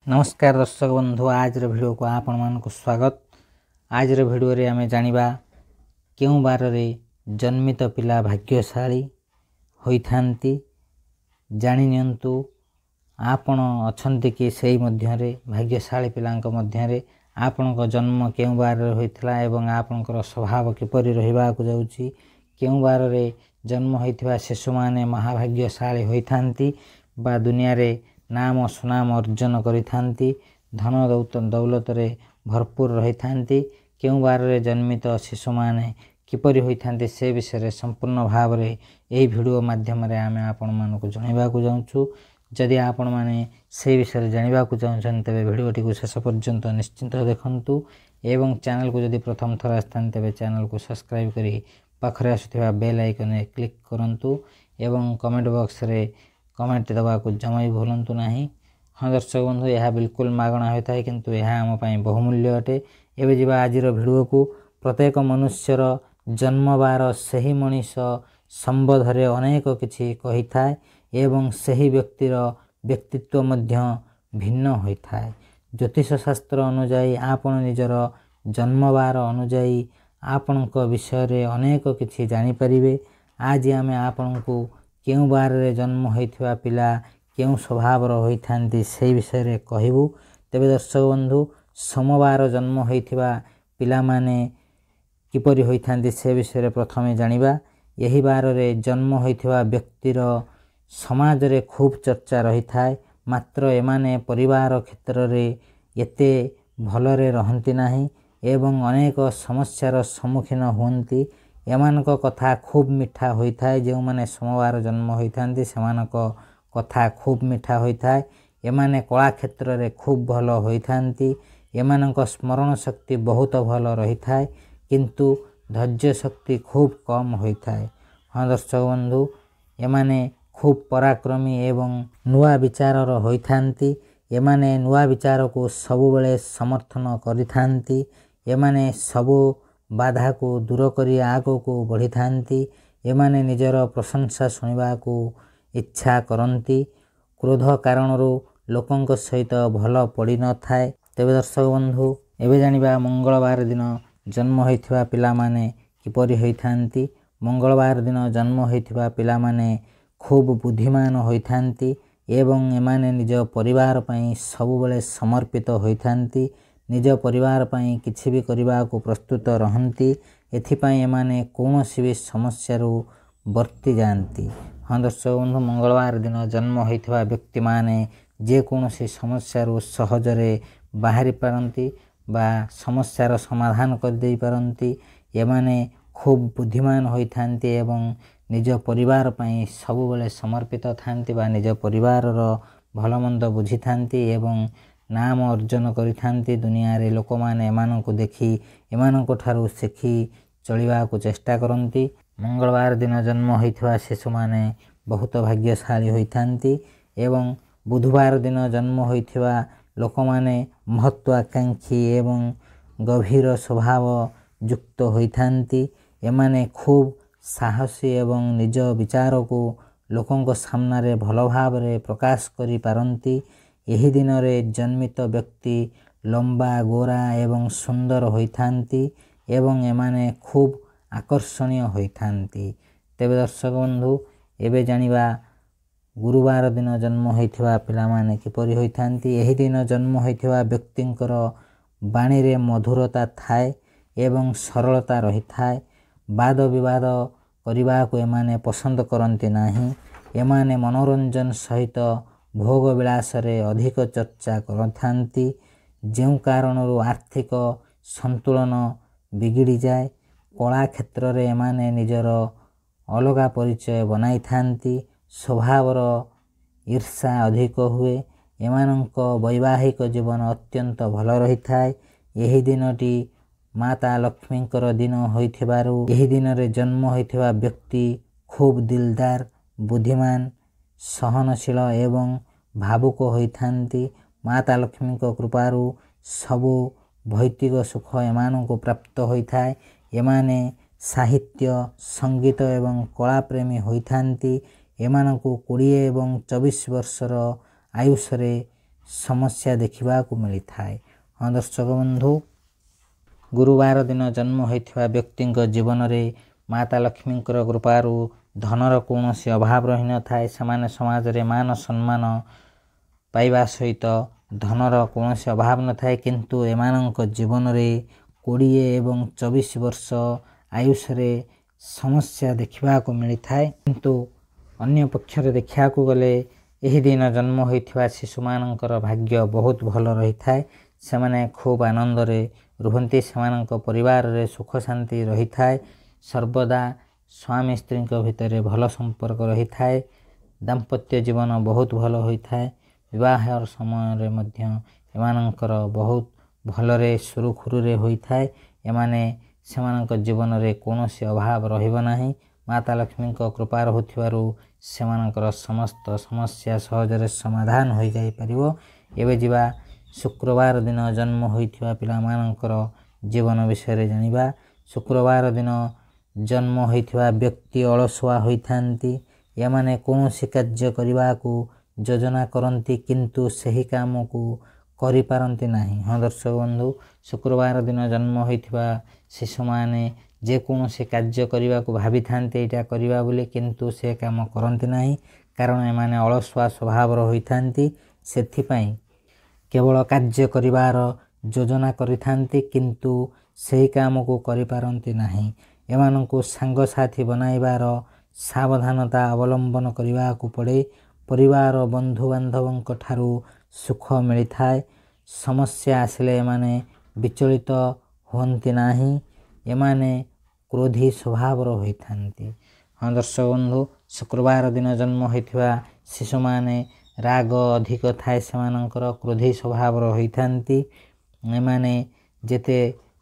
नमस्कार दर्शक बंधु, आज वीडियो को आपण मानक स्वागत। आज वीडियो रे आमे जानिबा केउ बार रे जन्मित पिला भाग्यशाली होइथांती। जानि नियंतु आपण अछंती कि सेही मध्य रे भाग्यशाली पिलांक मध्य रे आपनक जन्म केउ बार रे होइथला एवं आपनकर स्वभाव किपरि रहिबा को जाउची। केउ बार रे जन्म होइथिबा शिशु माने महाभाग्यशाली होइथांती बा दुनिया रे नाम सुनाम अर्जन करिथांती, धन दौलत रे भरपूर रहिथांती। केउ बार रे जन्मित शिशु माने किपरि होइथांती से विषय रे संपूर्ण भाव रे एही वीडियो माध्यम रे आमे आपण मानकु जणाइबा को जाउछु। जदि आपण माने से विषय रे जानिबा को चाहछन तबे वीडियो टी को शेष पर्यंत निश्चिंत देखंतु एवं चैनल को जदि प्रथम थर आस्थान तबे चैनल को सब्सक्राइब करी पाखरे आसुथिबा बेल आइकन रे क्लिक करंतु एवं कमेंट बॉक्स रे कमेंट दबा को जमा भी भूलंतु नहीं। हाँ दर्शक बंधु, यह बिल्कुल मागणा होता है किंतु यह आम पाई बहुमूल्य अटे। एबे जिबा आजिर वीडियो को प्रत्येक मनुष्यर जन्मबार सही मनीष संबंधरे अनेक किछि कहि थाए एवं सही व्यक्तिर व्यक्तित्व मध्य भिन्न होता है। ज्योतिष शास्त्र अनुजाई आपण निजर जन्मबार अनुजाई आपणक विषय रे अनेक किछि जानि परिबे। आज आमे आपणको केउ बार रे जन्म होइथिबा पिला केउ स्वभावर होइथांती से विषय रे कहिबु। तेबे दर्शक बंधु, सोमवार जन्म होइथिबा पिला माने किपरि होइथांती से विषय रे प्रथमे जानिबा। यही बार रे जन्म होइथिबा व्यक्तिर समाज रे खूब चर्चा रही थाए, मात्र एमाने परिवार क्षेत्र रे एते भलरे रहंती नाही एवं अनेक समस्यार सम्मुखीन हुंती। एमानक कथा खूब मिठा होइथाए। जो माने सोमवार जन्म होइथांती सेमानक कथा खूब मिठा होइथाए। एमाने कला क्षेत्र रे खूब भल होइथांती। एमानक स्मरण शक्ति बहुत भल रहिथाए किंतु धैर्य शक्ति खूब कम होइथाए। हाँ दर्शक बंधु, एमाने खूब पराक्रमी एवं नुआ विचारर होइथांती। एमाने नुआ विचार को सबु बेले समर्थन करिथांती। एमाने सबु बाधा को दूर करी आगो को बढ़ी थांती। एमाने निजर प्रशंसा सुनिबा को इच्छा करंती। क्रोध कारणरू लोकंक सहित भल पड़ी न थाए। तेबे दर्शक बंधु, एबे जानिबा मंगलवार दिन जन्म होइथिबा पिला माने किपरि होइथांती। मंगलवार दिन जन्म होइथिबा पिला माने खूब बुद्धिमान होइथांती एवं एमाने निज परिवार पई सबु बेले समर्पित होइथांती। निज परिवार पई किछि भी करिबा को प्रस्तुत रहंती। एथिपाई एमाने कौनसी भी समस्या रू वर्ती जानती। हाँ दर्शक बंधु, मंगलवार दिन जन्म होइथिबा व्यक्ति माने जे कौनसी समस्या रू सहजरे बाहरी पारंती बा समस्यार समाधान कर देई पारंती। एमाने खूब बुद्धिमान होइथांती एवं निज परिवार पई सबु बेले समर्पित थांती बा निज परिवारर भलमंद बुझी थांती एवं नाम अर्जन करिथांती। दुनिया रे लोक माने एमानंकु देखि एमानंकु ठारू सिखी चलिबा को चेष्टा करंती। मंगलवार दिन जन्म होइथिबा शिशु माने बहुत भाग्यशाली होइथांती एवं बुधवार दिन जन्म होइथिबा लोक माने महत्वाकांक्षी एवं गभीर स्वभाव युक्त होइथांती। एमाने खूब साहसी एवं निज विचार को लोकंक सामना रे भल भाव रे प्रकाश करि पारंती। यही दिन रे जन्मित व्यक्ति लंबा गोरा एवं सुंदर होइथांती एवं एमाने खूब आकर्षणीय होइथांती। तेबे दर्शक बंधु, एबे जानिबा गुरुवार दिन जन्म होइथिबा पिला माने किपरि होइथांती। यही दिन जन्म होइथिबा व्यक्तिंकर बाणी रे मधुरता थाए एवं सरलता रही थाए। वाद विवाद करिबा को एमाने पसंद करंती नाही। एमाने मनोरंजन सहित भोग विलास रे अधिक चर्चा करथांती। जेउ कारणरू आर्थिक संतुलन बिगिड़ी जाए। कला क्षेत्र रे एमाने निजर अलगा परिचय बनाई थांती। स्वभावर ईर्षा अधिक हुए। एमानंक वैवाहिक जीवन अत्यंत भल रही थाए। यही दिनटी माता लक्ष्मींकर दिन होइथिबारु यही दिन रे जन्म होइथिबा व्यक्ति खूब दिलदार, बुद्धिमान, सहनशील एवं भावुक होइथांती। माता लक्ष्मी को कृपारू सबु भौतिक सुख एमानंको प्राप्त होइथाए। एमाने साहित्य, संगीत एवं कला प्रेमी होइथांती। एमानंको 20 एवं 24 वर्षर आयुष रे ସମସ୍ୟା ଦେଖିବାକୁ ମିଳିଥାଏ। ହଁ ଦର୍ଶକ ବନ୍ଧୁ, ଗୁରୁବାର ଦିନ ଜନ୍ମ ହୋଇଥିବା ବ୍ୟକ୍ତିଙ୍କ ଜୀବନରେ ମାତା ଲକ୍ଷ୍ମୀଙ୍କର କୃପାରୁ ଧନର କୌଣସି ଅଭାବ ରହିନଥାଏ। ସେମାନେ ସମାଜରେ ମାନ ସମ୍ମାନ ପାଇବା ସହିତ ଧନର କୌଣସି ଅଭାବ ନଥାଏ, କିନ୍ତୁ ଏମାନଙ୍କ ଜୀବନରେ 20 ଏବଂ 24 ବର୍ଷ ଆୟୁଷରେ ସମସ୍ୟା ଦେଖିବାକୁ ମିଳିଥାଏ। କିନ୍ତୁ ଅନ୍ୟ ପକ୍ଷରେ ଦେଖିବାକୁ ଗଲେ ଏହି ଦିନ ଜନ୍ମ ହୋଇଥିବା ଶିଶୁମାନଙ୍କର ଭାଗ୍ୟ ବହୁତ ଭଲ ରହିଥାଏ। ସେମାନେ ଖୁବ୍ ଆନନ୍ଦରେ ରୁହନ୍ତି। ସେମାନଙ୍କ ପରିବାରରେ ସୁଖ ଶାନ୍ତି ରହିଥାଏ। ସର୍ବଦା ସ୍ୱାମୀ ସ୍ତ୍ରୀଙ୍କ ଭିତରେ ଭଲ ସମ୍ପର୍କ ରହିଥାଏ। ଦାମ୍ପତ୍ୟ ଜୀବନ ବହୁତ ଭଲ ହୋଇଥାଏ। ବିବାହର ସମୟରେ ମଧ୍ୟ ଏମାନଙ୍କର ବହୁତ ଭଲରେ ସୁରୁଖୁରୁରେ ହୋଇଥାଏ। ଏମାନେ ସେମାନଙ୍କ ଜୀବନରେ କୌଣସି ଅଭାବ ରହିବ ନାହିଁ। ମାତା ଲକ୍ଷ୍ମୀଙ୍କ କୃପା ରହୁଥିବାରୁ ସେମାନଙ୍କର ସମସ୍ତ ସମସ୍ୟା ସହଜରେ ସମାଧାନ ହୋଇଯାଇପାରିବ। ଏବେ ଯିବା ଶୁକ୍ରବାର ଦିନ ଜନ୍ମ ହୋଇଥିବା ପିଲାମାନଙ୍କର ଜୀବନ ବିଷୟରେ ଜାଣିବା। ଶୁକ୍ରବାର ଦିନ ଜନ୍ମ ହୋଇଥିବା ବ୍ୟକ୍ତି ଅଳସୁଆ ହୋଇଥାନ୍ତି। ଏମାନେ କୌଣସି କାର୍ଯ୍ୟ କରିବାକୁ ଯୋଜନା କରନ୍ତି କିନ୍ତୁ ସେହି କାମକୁ କରିପାରନ୍ତି ନାହିଁ। ହଁ ଦର୍ଶକ ବନ୍ଧୁ, ଶୁକ୍ରବାର ଦିନ ଜନ୍ମ ହୋଇଥିବା ଶିଶୁମାନେ ଯେକୌଣସି କାର୍ଯ୍ୟ କରିବାକୁ ଭାବିଥାନ୍ତି ଏଇଟା କରିବା ବୋଲି, କିନ୍ତୁ ସେ କାମ କରନ୍ତି ନାହିଁ, କାରଣ ଏମାନେ ଅଳସୁଆ ସ୍ୱଭାବର ହୋଇଥାନ୍ତି। ସେଥିପାଇଁ କେବଳ କାର୍ଯ୍ୟ କରିବାର ଯୋଜନା କରିଥାନ୍ତି କିନ୍ତୁ ସେହି କାମକୁ କରିପାରନ୍ତି ନାହିଁ। ଏମାନଙ୍କୁ ସାଙ୍ଗସାଥି ବନାଇବାର ସାବଧାନତା ଅବଲମ୍ବନ କରିବାକୁ ପଡ଼େ। ପରିବାର ବନ୍ଧୁବାନ୍ଧବଙ୍କ ଠାରୁ ସୁଖ ମିଳିଥାଏ। ସମସ୍ୟା ଆସିଲେ ଏମାନେ ବିଚଳିତ ହୁଅନ୍ତି ନାହିଁ। ଏମାନେ କ୍ରୋଧୀ ସ୍ୱଭାବର ହୋଇଥାନ୍ତି। ହଁ ଦର୍ଶକ ବନ୍ଧୁ, ଶୁକ୍ରବାର ଦିନ ଜନ୍ମ ହୋଇଥିବା ଶିଶୁମାନେ ରାଗ ଅଧିକ ଥାଏ। ସେମାନଙ୍କର କ୍ରୋଧୀ ସ୍ୱଭାବର ହୋଇଥାନ୍ତି। ଏମାନେ ଯେତେ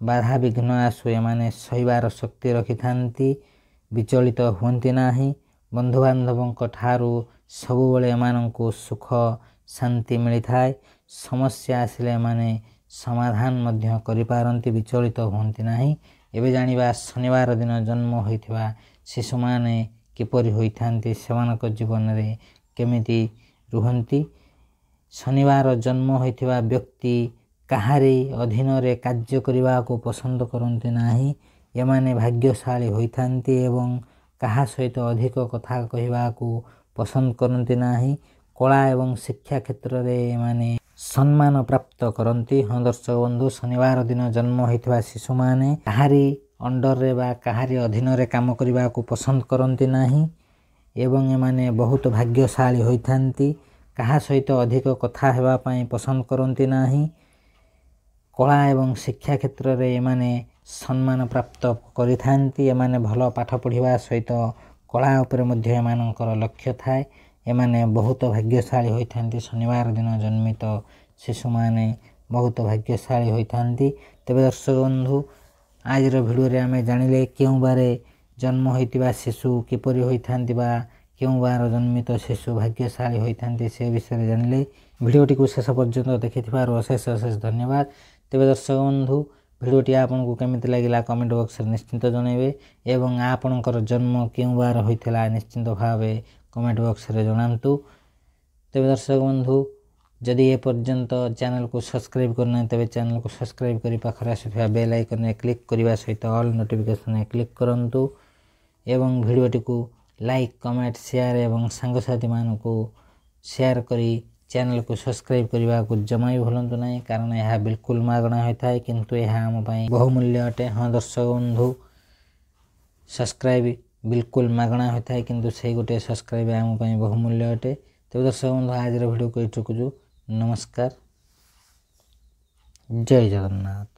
ବାଧାବିଘ୍ନ ଆସୁ ଏମାନେ ସହିବାର ଶକ୍ତି ରଖିଥାନ୍ତି। ବିଚଳିତ ହୁଅନ୍ତି ନାହିଁ। ବନ୍ଧୁବାନ୍ଧବଙ୍କ ଠାରୁ ସବୁବେଳେ ଏମାନଙ୍କୁ ସୁଖ ଶାନ୍ତି ମିଳିଥାଏ। ସମସ୍ୟା ଆସିଲେ ଏମାନେ ସମାଧାନ ମଧ୍ୟ କରିପାରନ୍ତି, ବିଚଳିତ ହୁଅନ୍ତି ନାହିଁ। ଏବେ ଜାଣିବା ଶନିବାର ଦିନ ଜନ୍ମ ହୋଇଥିବା ଶିଶୁମାନେ କିପରି ହୋଇଥାନ୍ତି, ସେମାନଙ୍କ ଜୀବନରେ କେମିତି ରୁହନ୍ତି। ଶନିବାର ଜନ୍ମ ହୋଇଥିବା ବ୍ୟକ୍ତି କାହାରି ଅଧୀନରେ କାର୍ଯ୍ୟ କରିବାକୁ ପସନ୍ଦ କରନ୍ତି ନାହିଁ। ଏମାନେ ଭାଗ୍ୟଶାଳୀ ହୋଇଥାନ୍ତି ଏବଂ କାହା ସହିତ ଅଧିକ କଥା କହିବାକୁ ପସନ୍ଦ କରନ୍ତି ନାହିଁ। କଳା ଏବଂ ଶିକ୍ଷା କ୍ଷେତ୍ରରେ ଏମାନେ ସମ୍ମାନ ପ୍ରାପ୍ତ କରନ୍ତି। ହଁ ଦର୍ଶକ ବନ୍ଧୁ, ଶନିବାର ଦିନ ଜନ୍ମ ହୋଇଥିବା ଶିଶୁମାନେ କାହାରି ଅଣ୍ଡରରେ ବା କାହାରି ଅଧୀନରେ କାମ କରିବାକୁ ପସନ୍ଦ କରନ୍ତି ନାହିଁ ଏବଂ ଏମାନେ ବହୁତ ଭାଗ୍ୟଶାଳୀ ହୋଇଥାନ୍ତି। କାହା ସହିତ ଅଧିକ କଥା ହେବା ପାଇଁ ପସନ୍ଦ କରନ୍ତି ନାହିଁ। କଳା ଏବଂ ଶିକ୍ଷା କ୍ଷେତ୍ରରେ ଏମାନେ ସମ୍ମାନ ପ୍ରାପ୍ତ କରିଥାନ୍ତି। ଏମାନେ ଭଲ ପାଠ ପଢ଼ିବା ସହିତ କଳା ଉପରେ ମଧ୍ୟ ଏମାନଙ୍କର ଲକ୍ଷ୍ୟ ଥାଏ। ଏମାନେ ବହୁତ ଭାଗ୍ୟଶାଳୀ ହୋଇଥାନ୍ତି। ଶନିବାର ଦିନ ଜନ୍ମିତ ଶିଶୁମାନେ ବହୁତ ଭାଗ୍ୟଶାଳୀ ହୋଇଥାନ୍ତି। ତେବେ ଦର୍ଶକ ବନ୍ଧୁ, ଆଜିର ଭିଡ଼ିଓରେ ଆମେ ଜାଣିଲେ କେଉଁ ବାରେ ଜନ୍ମ ହୋଇଥିବା ଶିଶୁ କିପରି ହୋଇଥାନ୍ତି ବା କେଉଁ ବାର ଜନ୍ମିତ ଶିଶୁ ଭାଗ୍ୟଶାଳୀ ହୋଇଥାନ୍ତି ସେ ବିଷୟରେ ଜାଣିଲେ। ଭିଡ଼ିଓଟିକୁ ଶେଷ ପର୍ଯ୍ୟନ୍ତ ଦେଖିଥିବାରୁ ଅଶେଷ ଅଶେଷ ଧନ୍ୟବାଦ। ତେବେ ଦର୍ଶକ ବନ୍ଧୁ, ଭିଡ଼ିଓଟି ଆପଣଙ୍କୁ କେମିତି ଲାଗିଲା କମେଣ୍ଟ ବକ୍ସରେ ନିଶ୍ଚିନ୍ତ ଜଣାଇବେ ଏବଂ ଆପଣଙ୍କର ଜନ୍ମ କେଉଁ ବାର ହୋଇଥିଲା ନିଶ୍ଚିନ୍ତ ଭାବେ କମେଣ୍ଟ ବକ୍ସରେ ଜଣାନ୍ତୁ। ତେବେ ଦର୍ଶକ ବନ୍ଧୁ, ଯଦି ଏପର୍ଯ୍ୟନ୍ତ ଚ୍ୟାନେଲକୁ ସବସ୍କ୍ରାଇବ୍ କରିନାହାନ୍ତି ତେବେ ଚ୍ୟାନେଲକୁ ସବସ୍କ୍ରାଇବ୍ କରି ପାଖରେ ଆସୁଥିବା ବେଲ୍ ଆଇକନ୍ରେ କ୍ଲିକ୍ କରିବା ସହିତ ଅଲ୍ ନୋଟିଫିକେସନ୍ରେ କ୍ଲିକ୍ କରନ୍ତୁ ଏବଂ ଭିଡ଼ିଓଟିକୁ ଲାଇକ୍, କମେଣ୍ଟ, ସେୟାର ଏବଂ ସାଙ୍ଗସାଥିମାନଙ୍କୁ ସେୟାର କରି ଚ୍ୟାନେଲକୁ ସବସ୍କ୍ରାଇବ୍ କରିବାକୁ ଜମା ବି ଭୁଲନ୍ତୁ ନାହିଁ, କାରଣ ଏହା ବିଲକୁଲ ମାଗଣା ହୋଇଥାଏ କିନ୍ତୁ ଏହା ଆମ ପାଇଁ ବହୁମୂଲ୍ୟ ଅଟେ। ହଁ ଦର୍ଶକ ବନ୍ଧୁ, ସବସ୍କ୍ରାଇବ୍ ବିଲକୁଲ ମାଗଣା ହୋଇଥାଏ କିନ୍ତୁ ସେଇ ଗୋଟିଏ ସବସ୍କ୍ରାଇବ୍ ଆମ ପାଇଁ ବହୁମୂଲ୍ୟ ଅଟେ। ତେବେ ଦର୍ଶକ ବନ୍ଧୁ, ଆଜିର ଭିଡ଼ିଓକୁ ଏଇଠି ରଖୁଛୁ। ନମସ୍କାର, ଜୟ ଜଗନ୍ନାଥ।